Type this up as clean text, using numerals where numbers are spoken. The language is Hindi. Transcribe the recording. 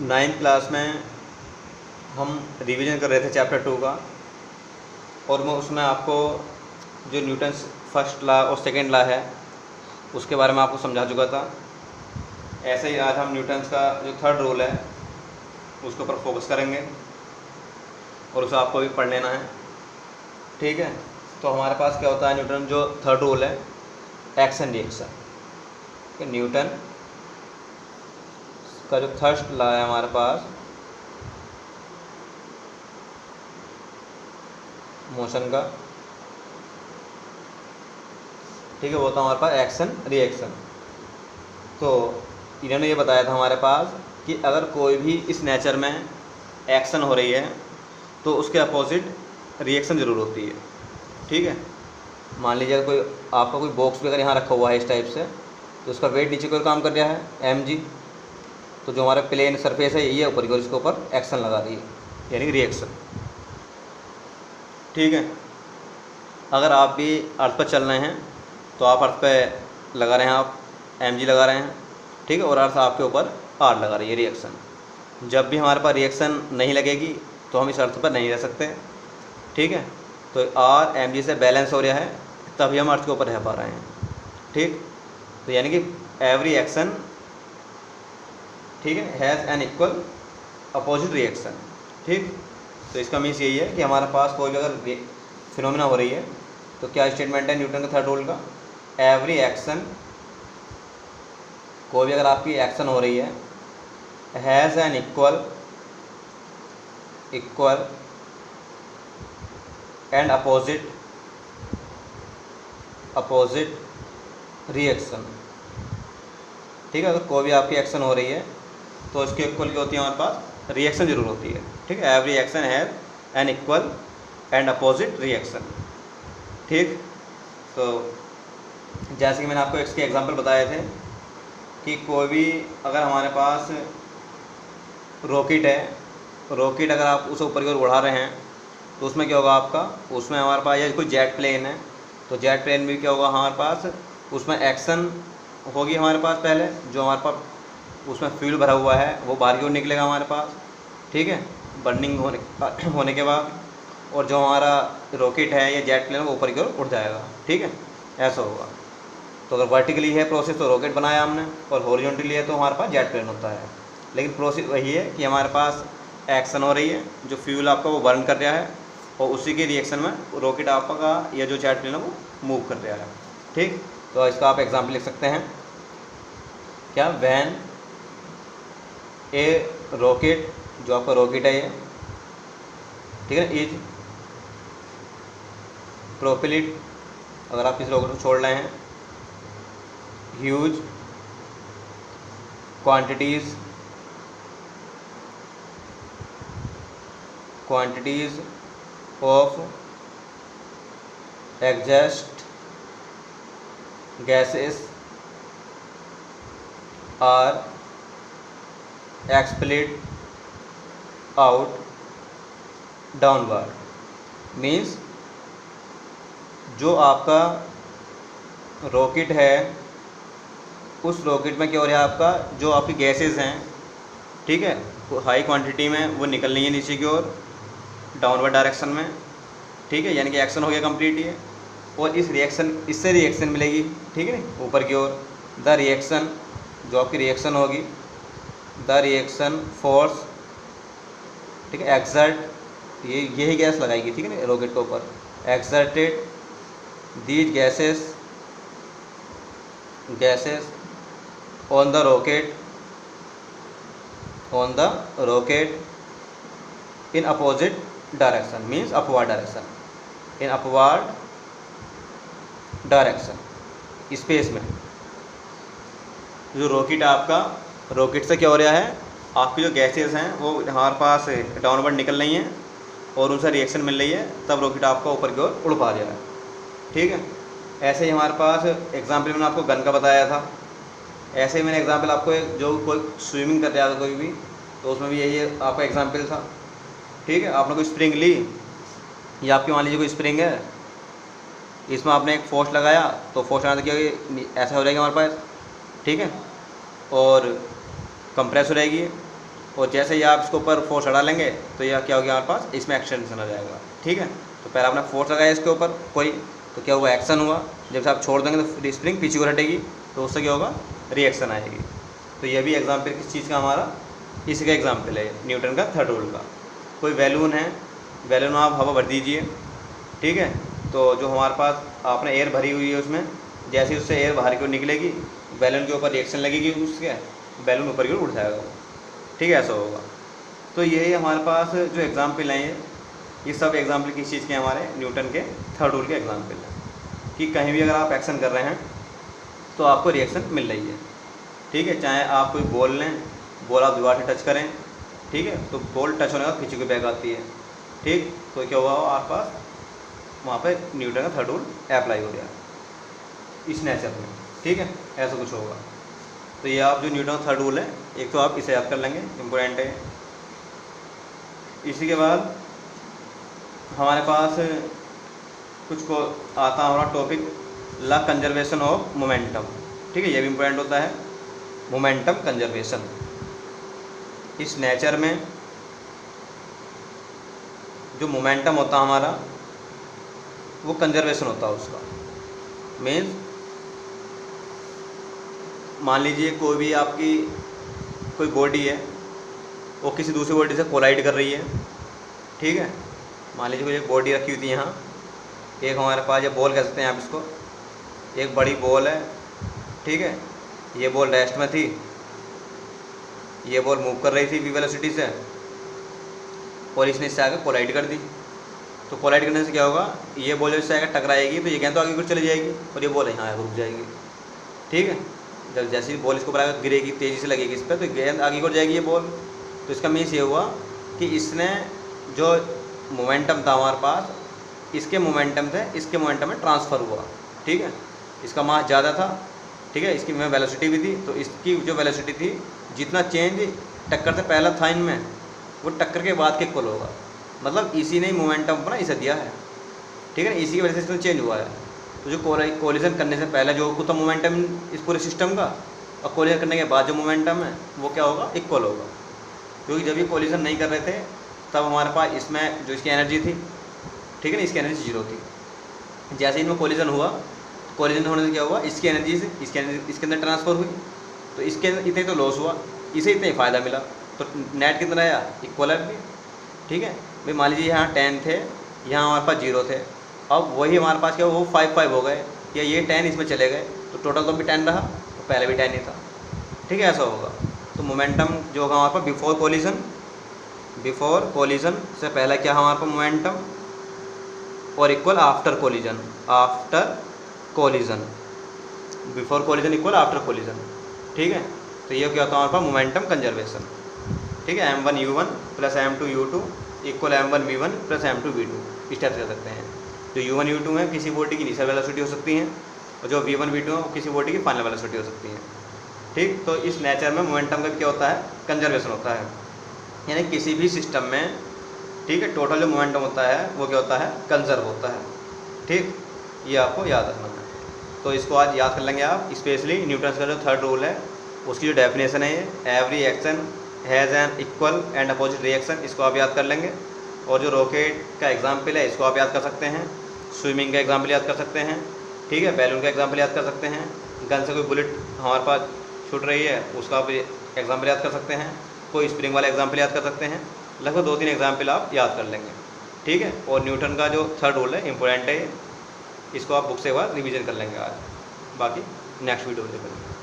9th क्लास में हम रिवीजन कर रहे थे चैप्टर 2 का, और मैं उसमें आपको जो न्यूटन्स फर्स्ट लॉ और सेकेंड लॉ है उसके बारे में आपको समझा चुका था। ऐसे ही आज हम न्यूटन्स का जो थर्ड रूल है उसके ऊपर फोकस करेंगे और उसे आपको भी पढ़ लेना है, ठीक है। तो हमारे पास क्या होता है, न्यूटन जो थर्ड रूल है, एक्शन रिएक्शन। न्यूटन का जो थर्ड लॉ है हमारे पास मोशन का, ठीक है, वो था हमारे पास एक्शन रिएक्शन। तो इन्होंने ये बताया था हमारे पास कि अगर कोई भी इस नेचर में एक्शन हो रही है तो उसके अपोजिट रिएक्शन ज़रूर होती है, ठीक है। मान लीजिए कोई आपका कोई बॉक्स भी अगर यहाँ रखा हुआ है इस टाइप से, तो उसका वेट नीचे की ओर काम कर रहा है mg, तो जो हमारा प्लेन सरफेस है यही है ऊपर की ओर, इसके ऊपर एक्शन लगा रही है यानी रिएक्शन, ठीक है। अगर आप भी अर्थ पर चल रहे हैं तो आप अर्थ पे लगा रहे हैं, आप mg लगा रहे हैं, ठीक है, और अर्थ आपके ऊपर r लगा रही है रिएक्शन। जब भी हमारे पास रिएक्शन नहीं लगेगी तो हम इस अर्थ पर नहीं रह सकते, ठीक है। तो r mg से बैलेंस हो रहा है तभी हम अर्थ के ऊपर रह पा रहे हैं, ठीक। तो यानी कि एवरी एक्शन, ठीक है, has an equal opposite reaction, ठीक। तो इसका मीन्स यही है कि हमारे पास कोई भी अगर फिनोमिना हो रही है तो क्या स्टेटमेंट है न्यूटन का थर्ड रूल का, एवरी एक्शन, कोई भी अगर आपकी एक्शन हो रही है, has an equal and opposite reaction, ठीक है। अगर कोई भी आपकी एक्शन हो रही है तो इसके इक्वल क्या होती है, हमारे पास रिएक्शन जरूर होती है, ठीक है। Every action has an equal and opposite reaction, ठीक। तो जैसे कि मैंने आपको इसके एग्जांपल बताए थे कि कोई भी अगर हमारे पास रॉकेट है, रॉकेट अगर आप उसे ऊपर की ओर उड़ा रहे हैं तो उसमें क्या होगा आपका, उसमें हमारे पास या कोई जेट प्लेन है तो जेट प्लेन में क्या होगा हमारे पास, उसमें एक्शन होगी हमारे पास पहले, जो हमारे पास उसमें फ्यूल भरा हुआ है वो बाहर की ओर निकलेगा हमारे पास, ठीक है, बर्निंग होने के बाद, और जो हमारा रॉकेट है या जेट प्लेन वो ऊपर की ओर उड़ जाएगा, ठीक है, ऐसा होगा। तो अगर वर्टिकली है प्रोसेस तो रॉकेट बनाया हमने, और हॉरिजॉन्टली है तो हमारे पास जेट प्लेन होता है। लेकिन प्रोसेस वही है कि हमारे पास एक्शन हो रही है, जो फ्यूल आपका वो बर्न कर रहा है, और उसी के रिएक्शन में रॉकेट आपका या जो जेट प्लेन है वो मूव कर रहा है, ठीक। तो इसका आप एग्जाम्पल लिख सकते हैं क्या, वैन ए रॉकेट, जो आपका रॉकेट है ये, ठीक है, इज प्रोपेलिड, अगर आप इस रॉकेट को छोड़ रहे हैं, huge quantities of exhaust gases are expelled out downward. Means जो आपका रॉकेट है उस रॉकेट में क्या हो रहा है, आपका जो आपकी गैसेस हैं, ठीक है, वो हाई क्वांटिटी में वो निकल रही है नीचे की ओर डाउनवर्ड डायरेक्शन में, ठीक है, यानी कि एक्शन हो गया कंप्लीट ये, और इससे रिएक्शन मिलेगी, ठीक है, ऊपर की ओर। द रिएक्शन, जो आपकी रिएक्शन होगी, द रिएक्शन फोर्स, ठीक है, एक्सर्ट, यही गैस लगाएगी, ठीक है ना, रॉकेट के ऊपर, exerted these gases on the rocket in opposite direction, means upward direction, in upward direction, space में। जो रॉकेट है आपका, रॉकेट से क्या हो रहा है, आपकी जो गैसेस हैं वो हमारे पास डाउनवर्ड निकल रही हैं और उनसे रिएक्शन मिल रही है, तब रॉकेट आपका ऊपर की ओर उड़ पा रहा है, ठीक है। ऐसे ही हमारे पास एग्जाम्पल मैंने आपको गन का बताया था, ऐसे ही मैंने एग्जाम्पल आपको जो कोई स्विमिंग कर रहा था कोई भी, तो उसमें भी यही आपका एग्जाम्पल था, ठीक है। आपने कोई स्प्रिंग ली, या आपकी मान लीजिए कोई स्प्रिंग है, इसमें आपने एक फोर्स लगाया तो फोर्स लगाने से क्या ऐसा हो जाएगा हमारे पास, ठीक है, और कंप्रेस हो जाएगी, और जैसे ही आप इसके ऊपर फोर्स हटा लेंगे तो यह क्या हो गया हमारे पास, इसमें एक्सटेंशन आ जाएगा। ठीक है, तो पहले आपने फोर्स लगाया इसके ऊपर कोई, तो क्या हुआ, एक्शन हुआ। जब से आप छोड़ देंगे तो स्प्रिंग पीछे को हटेगी, तो उससे क्या होगा, रिएक्शन आएगी। तो यह भी एग्जाम्पल किस चीज़ का, हमारा इसी का एग्जाम्पल है, न्यूटन का थर्ड रूल का। कोई बैलून है, बैलून में आप हवा भर दीजिए, ठीक है, तो जो हमारे पास आपने एयर भरी हुई है उसमें, जैसे ही उससे एयर बाहर की ओर निकलेगी, बैलून के ऊपर रिएक्शन लगेगी, उसके बैलून ऊपर की ओर उठ जाएगा। ठीक है, ऐसा होगा। तो यही हमारे पास जो एग्जाम्पल हैं ये सब एग्जाम्पल किस चीज़ के, हमारे न्यूटन के थर्ड रूल के एग्जाम्पल हैं कि कहीं भी अगर आप एक्शन कर रहे हैं तो आपको रिएक्शन मिल रही है। ठीक है, चाहे आप कोई बॉल लें, बॉल आप दीवार से टच करें, ठीक है, तो बॉल टच होने के बाद पीछे की बैक आती है। ठीक, तो क्या हुआ आपके पास, वहाँ पे न्यूटन का थर्ड रूल अप्लाई हो गया इस नेचर में। ठीक है, ऐसा कुछ होगा। तो ये आप जो न्यूटन का थर्ड रूल है, एक तो आप इसे याद कर लेंगे, इम्पोर्टेंट है। इसी के बाद हमारे पास कुछ को आता है हमारा topic, law conservation of momentum. ठीक है, ये भी इम्पोर्टेंट होता है, मोमेंटम कंजर्वेशन। इस नेचर में जो मोमेंटम होता है हमारा, वो कंजर्वेशन होता है उसका। मीन्स मान लीजिए कोई भी आपकी कोई बॉडी है, वो किसी दूसरी बॉडी से कोलाइड कर रही है। ठीक है, मान लीजिए कोई एक बॉडी रखी हुई थी यहाँ, एक हमारे पास ये बॉल कह सकते हैं आप इसको, एक बड़ी बॉल है। ठीक है, ये बॉल रेस्ट में थी, ये बॉल मूव कर रही थी वी वेलोसिटी से, और इसने इससे आगे कोलाइड कर दी। तो कोलाइड करने से क्या होगा, ये बॉल जब इससे आगे टकराएगी तो ये गेंद तो आगे कुछ चली जाएगी, और ये बॉल यहाँ आगे रुक जाएगी। ठीक है, जब जैसे ही बॉल इसको ऊपर आगे गिरेगी, तेज़ी से लगेगी इस पर, तो गेंद आगे को जाएगी ये बॉल। तो इसका मीन्स ये हुआ कि इसने जो मोमेंटम था हमारे पास, इसके मोमेंटम से इसके मोमेंटम में ट्रांसफ़र हुआ। ठीक है, इसका मास ज़्यादा था, ठीक है, इसकी में वेलोसिटी भी थी, तो इसकी जो वेलोसिटी थी, जितना चेंज टक्कर से पहला था इनमें, वो टक्कर के बाद के इक्वल होगा। मतलब इसी ने मोमेंटम अपना इसे दिया है। ठीक है ना, इसी की वजह से इसमें चेंज हुआ है। तो जो कोलिजन करने से पहले जो कुछ मोमेंटम इस पूरे सिस्टम का, और कोलिजन करने के बाद जो मोमेंटम है वो क्या होगा, इक्वल होगा। क्योंकि जब ये कोलिजन नहीं कर रहे थे तब हमारे पास इसमें जो इसकी एनर्जी थी, ठीक है ना, इसकी एनर्जी 0 थी। जैसे इनमें कोलिजन हुआ, कोलिजन होने से क्या हुआ, इसकी एनर्जी से इसके अंदर ट्रांसफ़र हुई, तो इसके इतने तो लॉस हुआ, इसे इतना ही फ़ायदा मिला। तो नेट कितना आया, इक्वल है। ठीक है भाई, मान लीजिए यहाँ 10 थे, यहाँ हमारे पास 0 थे, अब वही हमारे पास क्या, वो 5 हो गए, या ये 10 इसमें चले गए, तो टोटल तो भी 10 रहा, तो पहले भी 10 ही था। ठीक है, ऐसा होगा। तो मोमेंटम जो होगा हमारे पास बिफोर कोलिजन से पहले क्या हमारे पास मोमेंटम, और equal after collision, before collision equal after collision. ठीक है, तो ये क्या होता है हमारे पास, मोमेंटम कंजर्वेशन। ठीक है, m1u1 plus m2u2 equal m1v1 plus m2v2, इस टाइप से कर सकते हैं। जो u1 u2 है किसी बॉडी की इनिशियल वेलोसिटी हो सकती है, और जो v1 v2 है वो किसी बॉडी की फाइनल वेलोसिटी हो सकती है। ठीक, तो इस नेचर में मोमेंटम का क्या होता है, कंजर्वेशन होता है। यानी किसी भी सिस्टम में, ठीक है, टोटल जो मोमेंटम होता है वो क्या होता है, कंजर्व होता है। ठीक, ये आपको याद रखना है। तो इसको आज याद कर लेंगे आप, स्पेशली न्यूटन का जो थर्ड रूल है उसकी जो डेफिनेशन है, ये every action has an equal and opposite reaction, इसको आप याद कर लेंगे। और जो रॉकेट का एग्जाम्पल है इसको आप याद कर सकते हैं, स्विमिंग का एग्जाम्पल याद कर सकते हैं, ठीक है, बैलून का एग्जाम्पल याद कर सकते हैं, गन से कोई बुलेट हमारे पास छूट रही है उसका आप एग्जाम्पल याद कर सकते हैं, कोई स्प्रिंग वाला एग्जाम्पल याद कर सकते हैं। लगभग 2-3 एग्जाम्पल आप याद कर लेंगे। ठीक है, और न्यूटन का जो थर्ड रूल है इंपॉर्टेंट है, इसको आप बुक से एक बार रिविज़न कर लेंगे आज, बाकी नेक्स्ट वीडियो में देखेंगे।